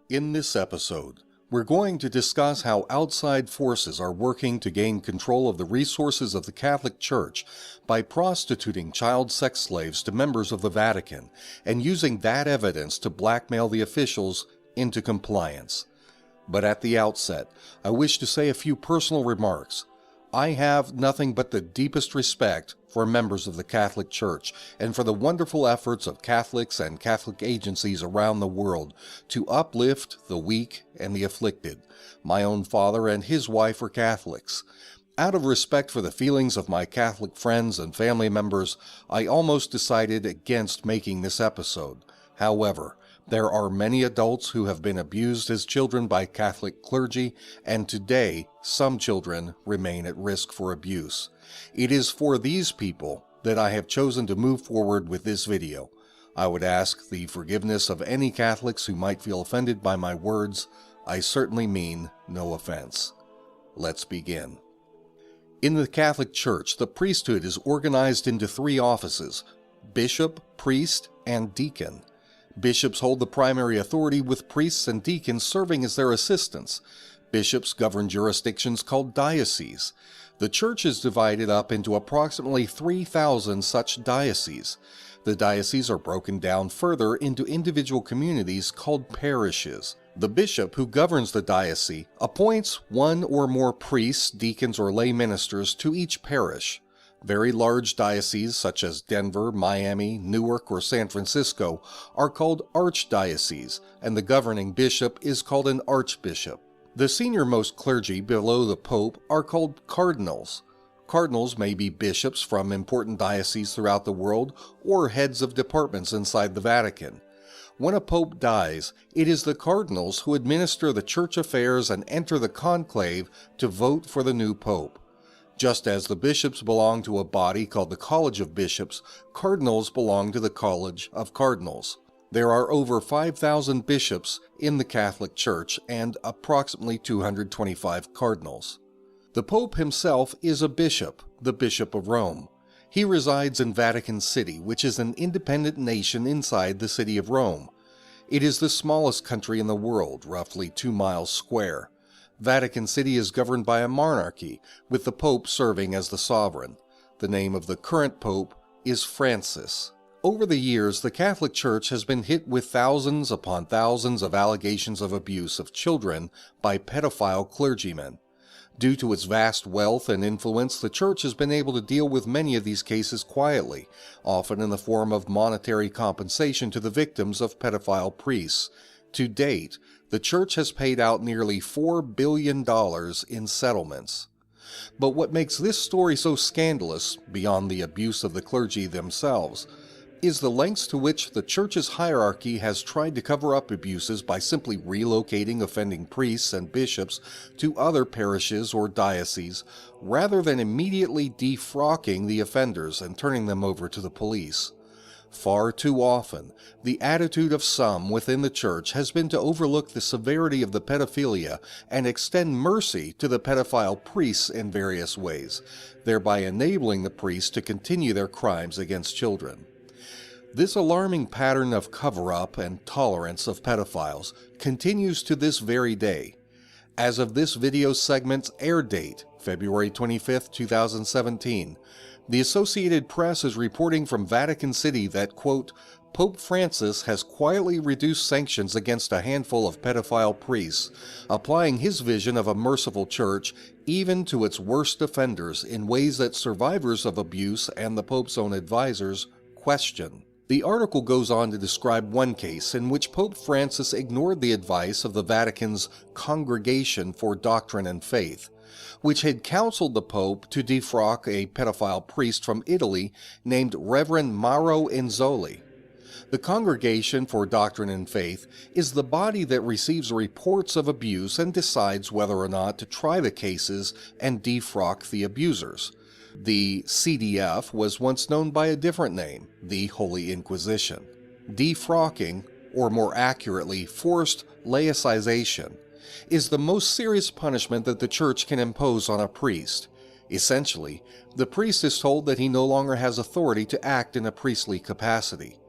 In this episode, we're going to discuss how outside forces are working to gain control of the resources of the Catholic Church by prostituting child sex slaves to members of the Vatican and using that evidence to blackmail the officials into compliance. But at the outset, I wish to say a few personal remarks. I have nothing but the deepest respect for members of the Catholic Church and for the wonderful efforts of Catholics and Catholic agencies around the world to uplift the weak and the afflicted. My own father and his wife are Catholics. Out of respect for the feelings of my Catholic friends and family members, I almost decided against making this episode. However, there are many adults who have been abused as children by Catholic clergy, and today some children remain at risk for abuse. It is for these people that I have chosen to move forward with this video. I would ask the forgiveness of any Catholics who might feel offended by my words. I certainly mean no offense. Let's begin. In the Catholic Church, the priesthood is organized into three offices: bishop, priest, and deacon. Bishops hold the primary authority, with priests and deacons serving as their assistants. Bishops govern jurisdictions called dioceses. The Church is divided up into approximately 3,000 such dioceses. The dioceses are broken down further into individual communities called parishes. The bishop who governs the diocese appoints one or more priests, deacons, or lay ministers to each parish. Very large dioceses such as Denver, Miami, Newark, or San Francisco are called archdioceses, and the governing bishop is called an archbishop. The senior-most clergy below the Pope are called cardinals. Cardinals may be bishops from important dioceses throughout the world or heads of departments inside the Vatican. When a pope dies, it is the cardinals who administer the church affairs and enter the conclave to vote for the new pope. Just as the bishops belong to a body called the College of Bishops, cardinals belong to the College of Cardinals. There are over 5,000 bishops in the Catholic Church and approximately 225 cardinals. The Pope himself is a bishop, the Bishop of Rome. He resides in Vatican City, which is an independent nation inside the city of Rome. It is the smallest country in the world, roughly 2 miles square. Vatican City is governed by a monarchy, with the Pope serving as the sovereign. The name of the current Pope is Francis. Over the years, the Catholic Church has been hit with thousands upon thousands of allegations of abuse of children by pedophile clergymen. Due to its vast wealth and influence, the Church has been able to deal with many of these cases quietly, often in the form of monetary compensation to the victims of pedophile priests. To date, the Church has paid out nearly $4 billion in settlements. But what makes this story so scandalous, beyond the abuse of the clergy themselves, is the lengths to which the Church's hierarchy has tried to cover up abuses by simply relocating offending priests and bishops to other parishes or dioceses, rather than immediately defrocking the offenders and turning them over to the police. Far too often, the attitude of some within the Church has been to overlook the severity of the pedophilia and extend mercy to the pedophile priests in various ways, thereby enabling the priests to continue their crimes against children. This alarming pattern of cover-up and tolerance of pedophiles continues to this very day. As of this video segment's air date, February 25, 2017, the Associated Press is reporting from Vatican City that, quote, Pope Francis has quietly reduced sanctions against a handful of pedophile priests, applying his vision of a merciful church even to its worst offenders in ways that survivors of abuse and the Pope's own advisors question. The article goes on to describe one case in which Pope Francis ignored the advice of the Vatican's Congregation for Doctrine and Faith, which had counseled the Pope to defrock a pedophile priest from Italy named Reverend Mauro Enzoli. The Congregation for Doctrine and Faith is the body that receives reports of abuse and decides whether or not to try the cases and defrock the abusers. The CDF was once known by a different name, the Holy Inquisition. Defrocking, or more accurately, forced laicization, is the most serious punishment that the Church can impose on a priest. Essentially, the priest is told that he no longer has authority to act in a priestly capacity.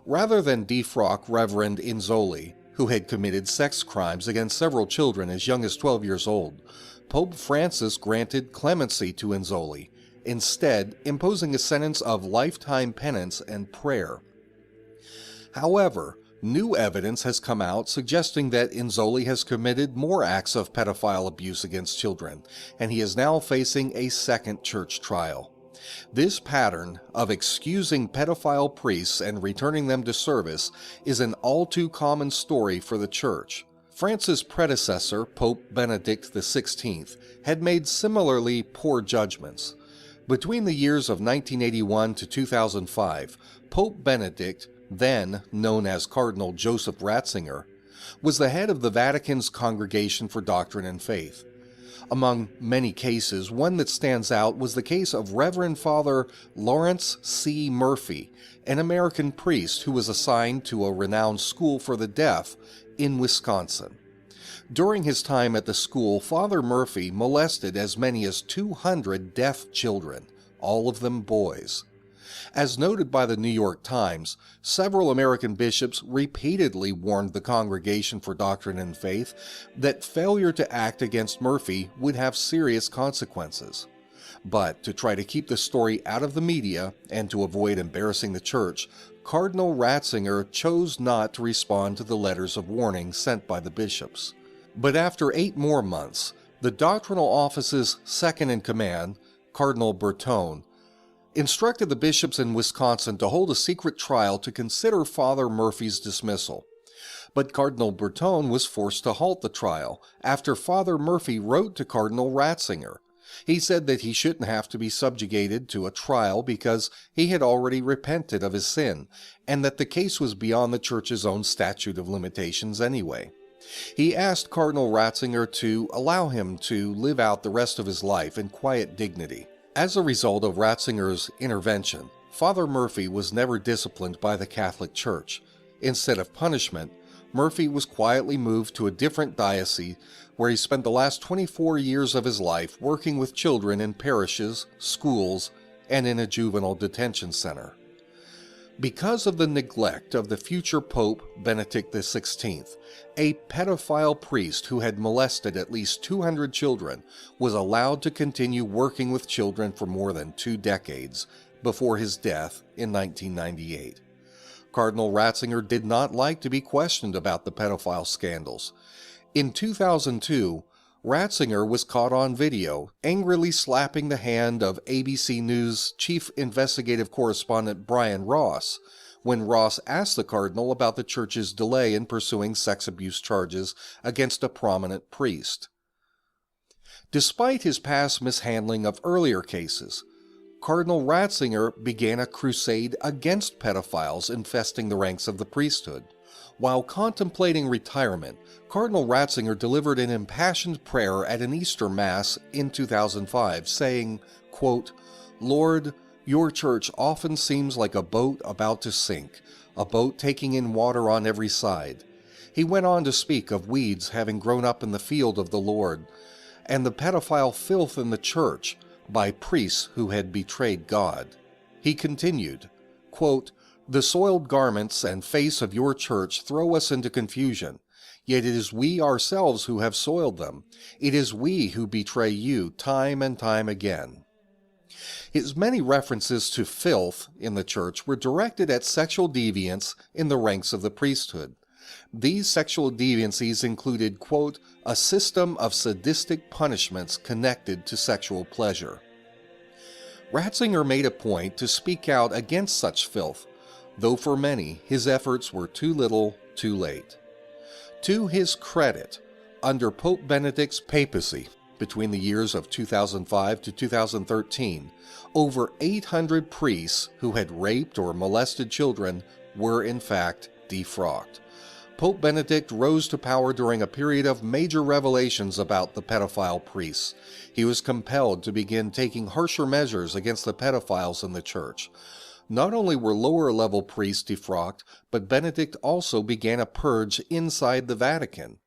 Rather than defrock Reverend Enzoli, who had committed sex crimes against several children as young as 12 years old, Pope Francis granted clemency to Inzoli, instead imposing a sentence of lifetime penance and prayer. However, new evidence has come out suggesting that Inzoli has committed more acts of pedophile abuse against children, and he is now facing a second church trial. This pattern of excusing pedophile priests and returning them to service is an all too common story for the Church. Francis' predecessor, Pope Benedict XVI, had made similarly poor judgments. Between the years of 1981 to 2005, Pope Benedict, then known as Cardinal Joseph Ratzinger, was the head of the Vatican's Congregation for Doctrine and Faith. Among many cases, one that stands out was the case of Reverend Father Lawrence C. Murphy, an American priest who was assigned to a renowned school for the deaf in Wisconsin. During his time at the school, Father Murphy molested as many as 200 deaf children, all of them boys. As noted by the New York Times, several American bishops repeatedly warned the Congregation for Doctrine and Faith that failure to act against Murphy would have serious consequences. But to try to keep the story out of the media and to avoid embarrassing the Church, Cardinal Ratzinger chose not to respond to the letters of warning sent by the bishops. But after 8 more months, the doctrinal office's second-in-command, Cardinal Bertone, instructed the bishops in Wisconsin to hold a secret trial to consider Father Murphy's dismissal. But Cardinal Bertone was forced to halt the trial after Father Murphy wrote to Cardinal Ratzinger. He said that he shouldn't have to be subjugated to a trial because he had already repented of his sin, and that the case was beyond the Church's own statute of limitations anyway. He asked Cardinal Ratzinger to allow him to live out the rest of his life in quiet dignity. As a result of Ratzinger's intervention, Father Murphy was never disciplined by the Catholic Church. Instead of punishment, Murphy was quietly moved to a different diocese where he spent the last 24 years of his life working with children in parishes, schools, and in a juvenile detention center. Because of the neglect of the future Pope Benedict XVI, a pedophile priest who had molested at least 200 children was allowed to continue working with children for more than 2 decades before his death in 1998. Cardinal Ratzinger did not like to be questioned about the pedophile scandals. In 2002, Ratzinger was caught on video angrily slapping the hand of ABC News chief investigative correspondent Brian Ross when Ross asked the cardinal about the Church's delay in pursuing sex abuse charges against a prominent priest. Despite his past mishandling of earlier cases, Cardinal Ratzinger began a crusade against pedophiles infesting the ranks of the priesthood. While contemplating retirement, Cardinal Ratzinger delivered an impassioned prayer at an Easter Mass in 2005, saying, quote, "Lord, your Church often seems like a boat about to sink, a boat taking in water on every side." He went on to speak of weeds having grown up in the field of the Lord, and the pedophile filth in the Church by priests who had betrayed God. He continued, quote, "The soiled garments and face of your Church throw us into confusion, yet it is we ourselves who have soiled them. It is we who betray you time and time again." His many references to filth in the Church were directed at sexual deviance in the ranks of the priesthood. These sexual deviancies included, quote, "a system of sadistic punishments connected to sexual pleasure." Ratzinger made a point to speak out against such filth, though for many his efforts were too little, too late. To his credit, under Pope Benedict's papacy, between the years of 2005 to 2013, over 800 priests who had raped or molested children were in fact defrocked. Pope Benedict rose to power during a period of major revelations about the pedophile priests. He was compelled to begin taking harsher measures against the pedophiles in the Church. Not only were lower-level priests defrocked, but Benedict also began a purge inside the Vatican.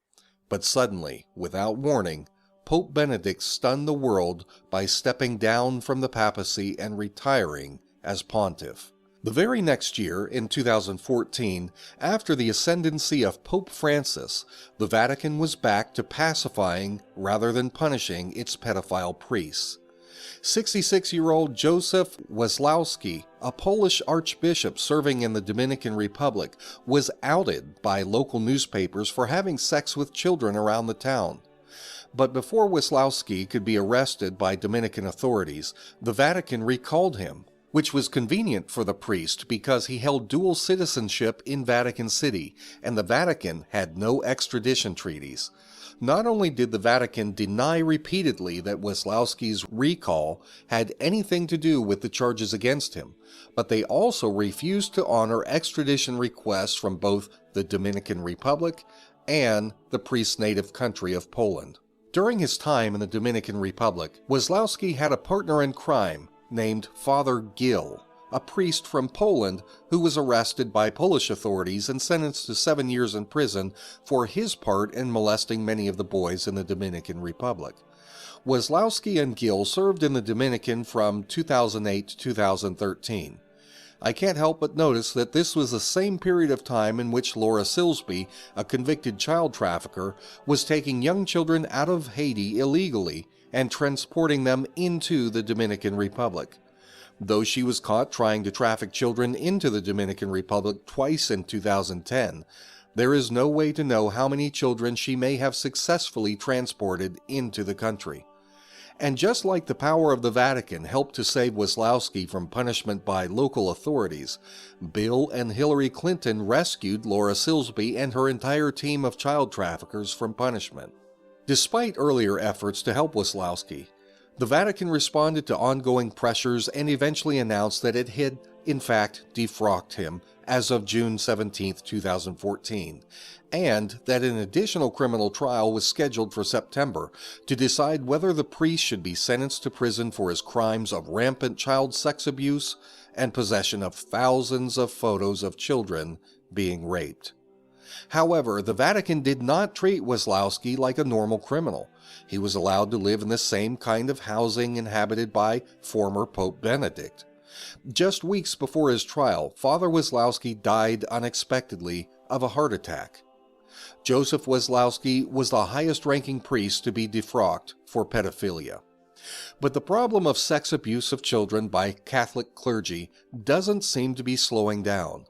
But suddenly, without warning, Pope Benedict stunned the world by stepping down from the papacy and retiring as pontiff. The very next year, in 2014, after the ascendancy of Pope Francis, the Vatican was back to pacifying rather than punishing its pedophile priests. 66-year-old Joseph Weslowski, a Polish archbishop serving in the Dominican Republic, was outed by local newspapers for having sex with children around the town. But before Weslowski could be arrested by Dominican authorities, the Vatican recalled him, which was convenient for the priest because he held dual citizenship in Vatican City, and the Vatican had no extradition treaties. Not only did the Vatican deny repeatedly that Weslowski's recall had anything to do with the charges against him, but they also refused to honor extradition requests from both the Dominican Republic and the priest's native country of Poland. During his time in the Dominican Republic, Weslowski had a partner in crime named Father Gill, a priest from Poland who was arrested by Polish authorities and sentenced to 7 years in prison for his part in molesting many of the boys in the Dominican Republic. Weslowski and Gill served in the Dominican from 2008 to 2013. I can't help but notice that this was the same period of time in which Laura Silsby, a convicted child trafficker, was taking young children out of Haiti illegally and transporting them into the Dominican Republic. Though she was caught trying to traffic children into the Dominican Republic twice in 2010, there is no way to know how many children she may have successfully transported into the country. And just like the power of the Vatican helped to save Weslowski from punishment by local authorities, Bill and Hillary Clinton rescued Laura Silsby and her entire team of child traffickers from punishment. Despite earlier efforts to help Weslowski, the Vatican responded to ongoing pressures and eventually announced that it had, in fact, defrocked him as of June 17, 2014, and that an additional criminal trial was scheduled for September to decide whether the priest should be sentenced to prison for his crimes of rampant child sex abuse and possession of thousands of photos of children being raped. However, the Vatican did not treat Weslowski like a normal criminal. He was allowed to live in the same kind of housing inhabited by former Pope Benedict. Just weeks before his trial, Father Weslowski died unexpectedly of a heart attack. Joseph Weslowski was the highest-ranking priest to be defrocked for pedophilia. But the problem of sex abuse of children by Catholic clergy doesn't seem to be slowing down.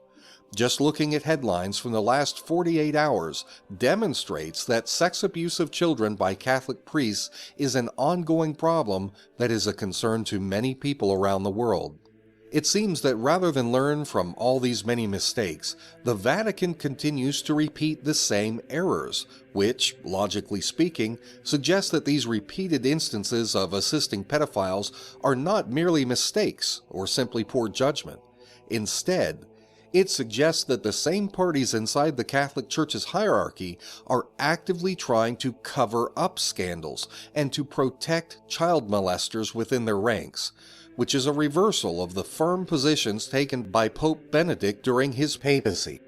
Just looking at headlines from the last 48 hours demonstrates that sex abuse of children by Catholic priests is an ongoing problem that is a concern to many people around the world. It seems that rather than learn from all these many mistakes, the Vatican continues to repeat the same errors, which, logically speaking, suggests that these repeated instances of assisting pedophiles are not merely mistakes or simply poor judgment. Instead, it suggests that the same parties inside the Catholic Church's hierarchy are actively trying to cover up scandals and to protect child molesters within their ranks, which is a reversal of the firm positions taken by Pope Benedict during his papacy.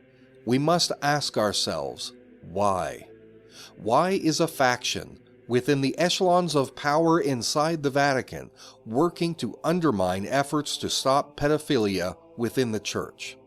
We must ask ourselves, why? Why is a faction within the echelons of power inside the Vatican working to undermine efforts to stop pedophilia within the Church?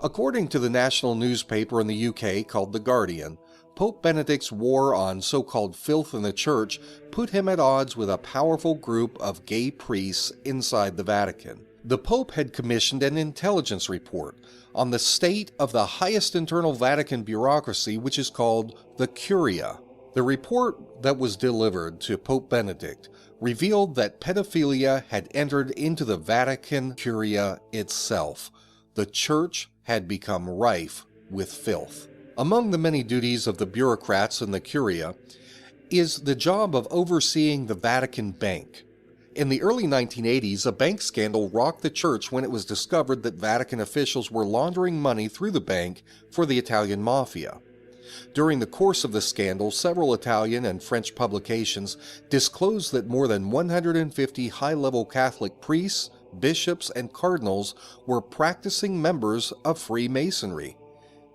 According to the national newspaper in the UK called The Guardian, Pope Benedict's war on so-called filth in the Church put him at odds with a powerful group of gay priests inside the Vatican. The Pope had commissioned an intelligence report on the state of the highest internal Vatican bureaucracy, which is called the Curia. The report that was delivered to Pope Benedict revealed that pedophilia had entered into the Vatican Curia itself. The Church had become rife with filth. Among the many duties of the bureaucrats in the Curia is the job of overseeing the Vatican Bank. In the early 1980s, a bank scandal rocked the Church when it was discovered that Vatican officials were laundering money through the bank for the Italian mafia. During the course of the scandal, several Italian and French publications disclosed that more than 150 high-level Catholic priests, bishops, and cardinals were practicing members of Freemasonry.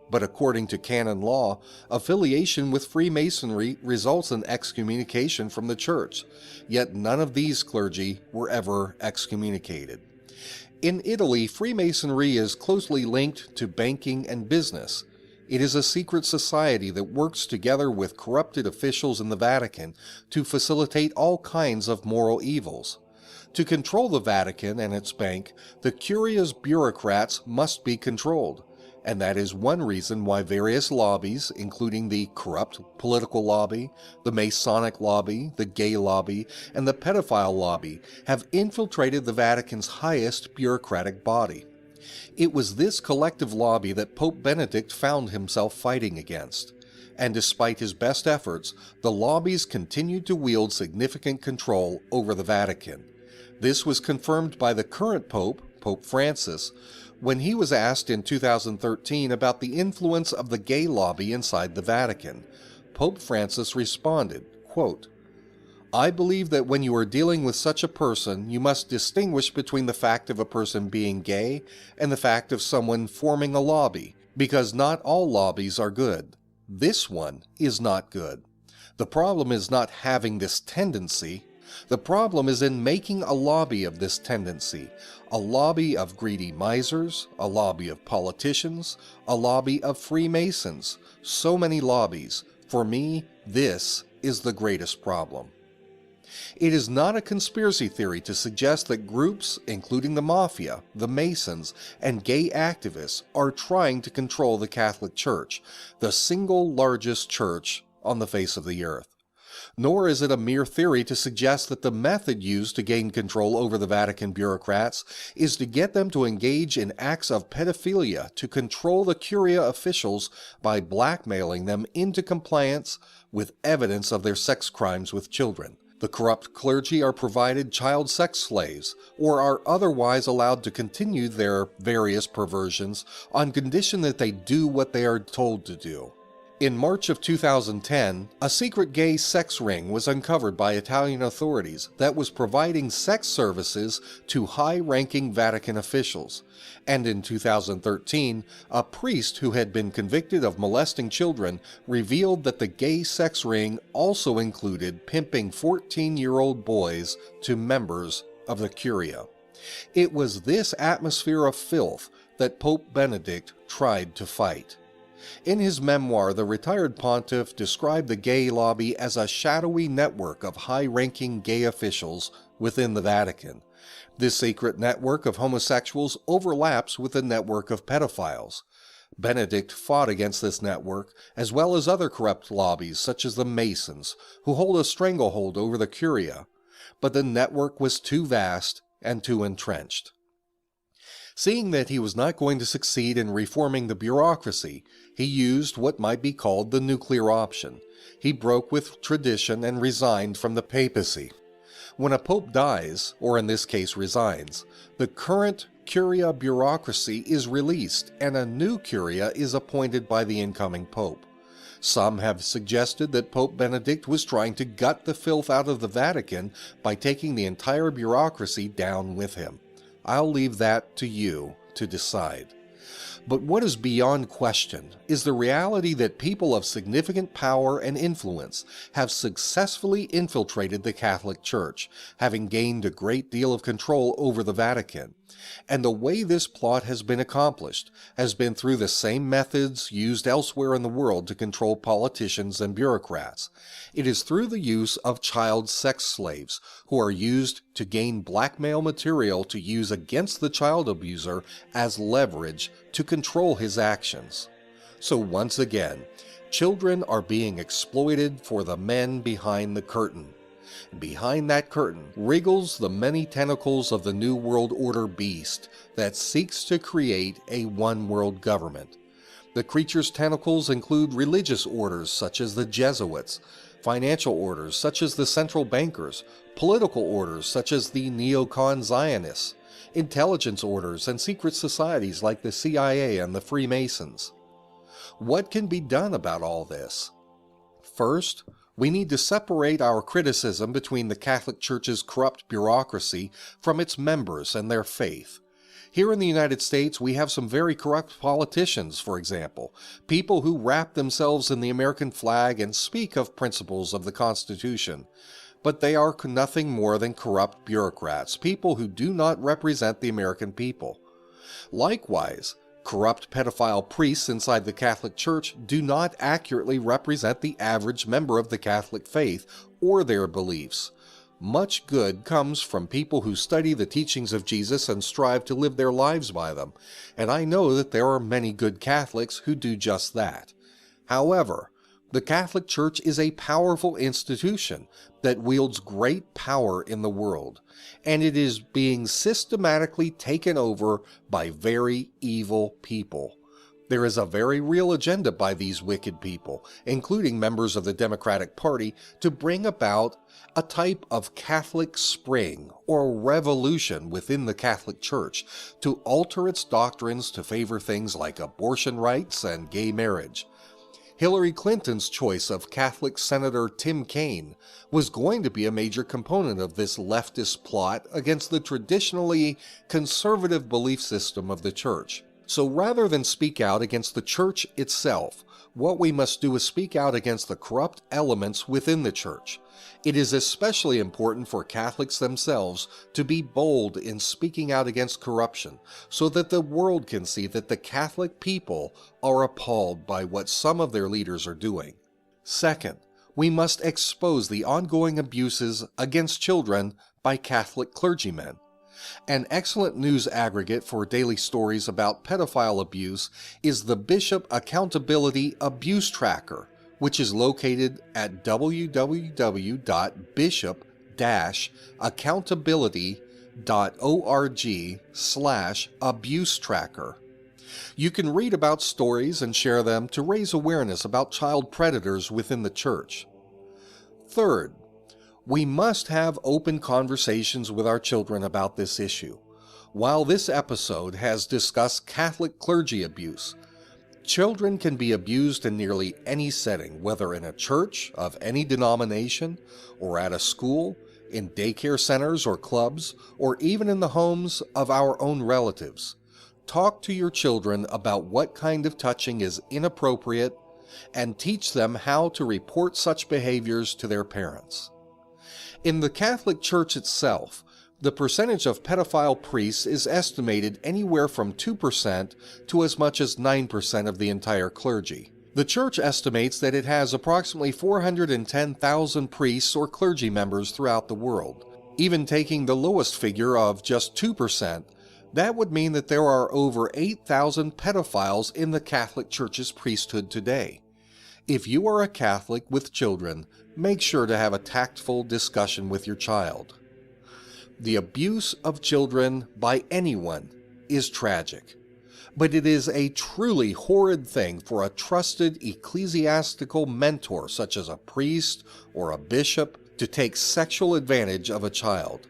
But according to canon law, affiliation with Freemasonry results in excommunication from the Church, yet none of these clergy were ever excommunicated. In Italy, Freemasonry is closely linked to banking and business. It is a secret society that works together with corrupted officials in the Vatican to facilitate all kinds of moral evils. To control the Vatican and its bank, the Curia's bureaucrats must be controlled, and that is one reason why various lobbies, including the corrupt political lobby, the Masonic lobby, the gay lobby, and the pedophile lobby, have infiltrated the Vatican's highest bureaucratic body. It was this collective lobby that Pope Benedict found himself fighting against. And despite his best efforts, the lobbies continued to wield significant control over the Vatican. This was confirmed by the current Pope, Pope Francis, when he was asked in 2013 about the influence of the gay lobby inside the Vatican. Pope Francis responded, quote, "I believe that when you are dealing with such a person, you must distinguish between the fact of a person being gay and the fact of someone forming a lobby, because not all lobbies are good. This one is not good. The problem is not having this tendency. The problem is in making a lobby of this tendency, a lobby of greedy misers, a lobby of politicians, a lobby of Freemasons. So many lobbies. For me, this is the greatest problem." It is not a conspiracy theory to suggest that groups, including the Mafia, the Masons, and gay activists, are trying to control the Catholic Church, the single largest church on the face of the earth. Nor is it a mere theory to suggest that the method used to gain control over the Vatican bureaucrats is to get them to engage in acts of pedophilia to control the Curia officials by blackmailing them into compliance with evidence of their sex crimes with children. The corrupt clergy are provided child sex slaves, or are otherwise allowed to continue their various perversions on condition that they do what they are told to do. In March of 2010, a secret gay sex ring was uncovered by Italian authorities that was providing sex services to high-ranking Vatican officials. And in 2013, a priest who had been convicted of molesting children revealed that the gay sex ring also included pimping 14-year-old boys to members of the Curia. It was this atmosphere of filth that Pope Benedict tried to fight. In his memoir, the retired pontiff described the gay lobby as a shadowy network of high-ranking gay officials within the Vatican. This secret network of homosexuals overlaps with the network of pedophiles. Benedict fought against this network, as well as other corrupt lobbies such as the Masons, who hold a stranglehold over the Curia. But the network was too vast and too entrenched. Seeing that he was not going to succeed in reforming the bureaucracy, he used what might be called the nuclear option. He broke with tradition and resigned from the papacy. When a pope dies, or in this case resigns, the current Curia bureaucracy is released and a new Curia is appointed by the incoming pope. Some have suggested that Pope Benedict was trying to gut the filth out of the Vatican by taking the entire bureaucracy down with him. I'll leave that to you to decide. But what is beyond question is the reality that people of significant power and influence have successfully infiltrated the Catholic Church, having gained a great deal of control over the Vatican. And the way this plot has been accomplished has been through the same methods used elsewhere in the world to control politicians and bureaucrats. It is through the use of child sex slaves, who are used to gain blackmail material to use against the child abuser as leverage to control his actions. So once again, children are being exploited for the men behind the curtain. Behind that curtain wriggles the many tentacles of the New World Order beast that seeks to create a one-world government. The creature's tentacles include religious orders such as the Jesuits, financial orders such as the central bankers, political orders such as the neocon Zionists, intelligence orders and secret societies like the CIA and the Freemasons. What can be done about all this? First, we need to separate our criticism between the Catholic Church's corrupt bureaucracy from its members and their faith. Here in the United States, we have some very corrupt politicians, for example, people who wrap themselves in the American flag and speak of principles of the Constitution. but they are nothing more than corrupt bureaucrats, people who do not represent the American people. Likewise, corrupt pedophile priests inside the Catholic Church do not accurately represent the average member of the Catholic faith or their beliefs. Much good comes from people who study the teachings of Jesus and strive to live their lives by them, and I know that there are many good Catholics who do just that. However, the Catholic Church is a powerful institution that wields great power in the world, and it is being systematically taken over by very evil people. There is a very real agenda by these wicked people, including members of the Democratic Party, to bring about a type of Catholic spring or revolution within the Catholic Church to alter its doctrines to favor things like abortion rights and gay marriage. Hillary Clinton's choice of Catholic Senator Tim Kaine was going to be a major component of this leftist plot against the traditionally conservative belief system of the Church. So rather than speak out against the Church itself, what we must do is speak out against the corrupt elements within the Church. It is especially important for Catholics themselves to be bold in speaking out against corruption, so that the world can see that the Catholic people are appalled by what some of their leaders are doing. Second, we must expose the ongoing abuses against children by Catholic clergymen. An excellent news aggregate for daily stories about pedophile abuse is the Bishop Accountability Abuse Tracker, which is located at www.bishop-accountability.org/abuse tracker. You can read about stories and share them to raise awareness about child predators within the Church. Third, we must have open conversations with our children about this issue. While this episode has discussed Catholic clergy abuse, children can be abused in nearly any setting, whether in a church of any denomination, or at a school, in daycare centers or clubs, or even in the homes of our own relatives. Talk to your children about what kind of touching is inappropriate and teach them how to report such behaviors to their parents. In the Catholic Church itself, the percentage of pedophile priests is estimated anywhere from 2% to as much as 9% of the entire clergy. The Church estimates that it has approximately 410,000 priests or clergy members throughout the world. Even taking the lowest figure of just 2%, that would mean that there are over 8,000 pedophiles in the Catholic Church's priesthood today. If you are a Catholic with children, make sure to have a tactful discussion with your child. The abuse of children by anyone is tragic, but it is a truly horrid thing for a trusted ecclesiastical mentor such as a priest or a bishop to take sexual advantage of a child.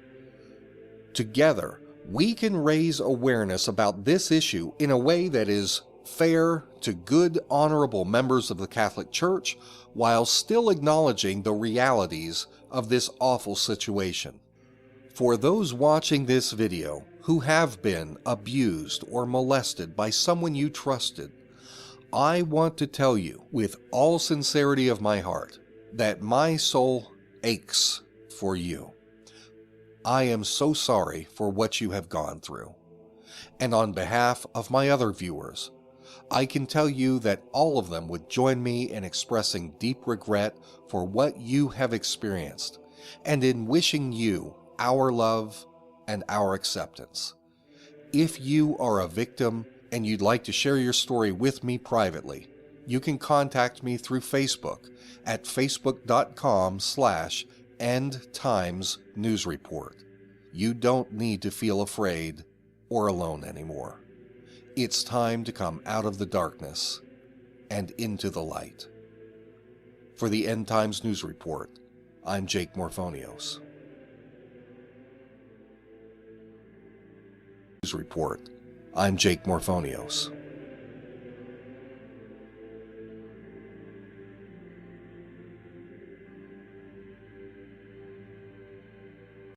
Together, we can raise awareness about this issue in a way that is fair to good, honorable members of the Catholic Church, while still acknowledging the realities of this awful situation. For those watching this video who have been abused or molested by someone you trusted, I want to tell you with all sincerity of my heart that my soul aches for you. I am so sorry for what you have gone through. And on behalf of my other viewers, I can tell you that all of them would join me in expressing deep regret for what you have experienced, and in wishing you our love and our acceptance. If you are a victim and you'd like to share your story with me privately, you can contact me through Facebook at facebook.com/endtimesnewsreport. You don't need to feel afraid or alone anymore. It's time to come out of the darkness and into the light. For the End Times News Report, I'm Jake Morphonios. I'm Jake Morphonios.